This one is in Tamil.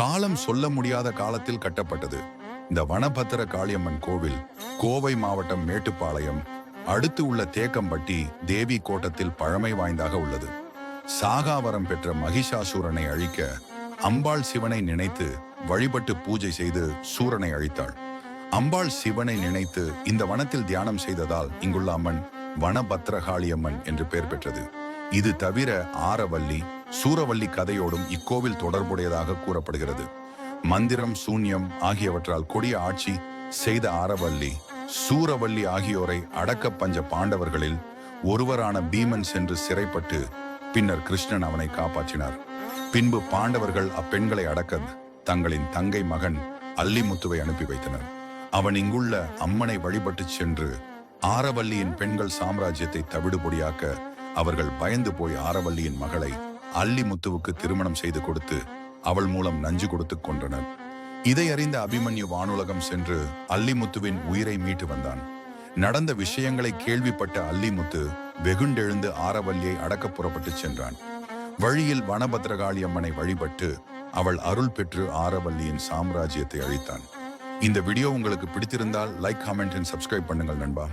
காலம் சொல்ல முடியாத காலத்தில் கட்டப்பட்டது. இந்த வனபத்திர காளியம்மன் கோவில் கோவை மாவட்டம் மேட்டுப்பாளையம் அடுத்து உள்ள தேக்கம்பட்டி தேவி கோட்டத்தில் பழமை வாய்ந்தாக உள்ளது. சாகாவரம் பெற்ற மகிஷாசூரனை அழிக்க அம்பாள் சிவனை நினைத்து வழிபட்டு பூஜை செய்து சூரனை அழித்தாள். அம்பாள் சிவனை நினைத்து இந்த வனத்தில் தியானம் செய்ததால் இங்குள்ள அம்மன் வனபத்திரகாளியம்மன் என்று பெயர் பெற்றது. இது தவிர ஆரவல்லி, சூரவல்லி கதையோடும் இக்கோவில் தொடர்புடையதாக கூறப்படுகிறது. மந்திரம், சூன்யம் ஆகியவற்றால் கொடிய ஆட்சி செய்த ஆரவல்லி, சூரவல்லி ஆகியோரை அடக்க பஞ்ச பாண்டவர்களில் ஒருவரான பீமன் சென்று சிறைப்பட்டு பின்னர் கிருஷ்ணன் அவனை காப்பாற்றினார். பின்பு பாண்டவர்கள் அப்பெண்களை அடக்க தங்களின் தங்கை மகன் அல்லிமுத்துவை அனுப்பி வைத்தனர். அவன் இங்குள்ள அம்மனை வழிபட்டு சென்று ஆரவல்லியின் பெண்கள் சாம்ராஜ்யத்தை தவிடுபொடியாக்க அவர்கள் பயந்து போய் ஆரவல்லியின் மகளை அல்லிமுத்துவுக்கு திருமணம் செய்து கொடுத்து அவள் மூலம் நஞ்சு கொடுத்து கொன்றனர். இதை அறிந்த அபிமன்யு வானுலகம் சென்று அல்லிமுத்துவின் உயிரை மீட்டு வந்தான். நடந்த விஷயங்களை கேள்விப்பட்ட அல்லிமுத்து வெகுண்டெழுந்து ஆரவல்லியை அடக்க புறப்பட்டு சென்றான். வழியில் வனபத்திரகாளி அம்மனை வழிபட்டு அவள் அருள் பெற்று ஆரவல்லியின் சாம்ராஜ்யத்தை அழித்தான். இந்த வீடியோ உங்களுக்கு பிடித்திருந்தால் லைக், கமெண்ட் அண்ட் சப்ஸ்கிரைப் பண்ணுங்கள் நண்பா.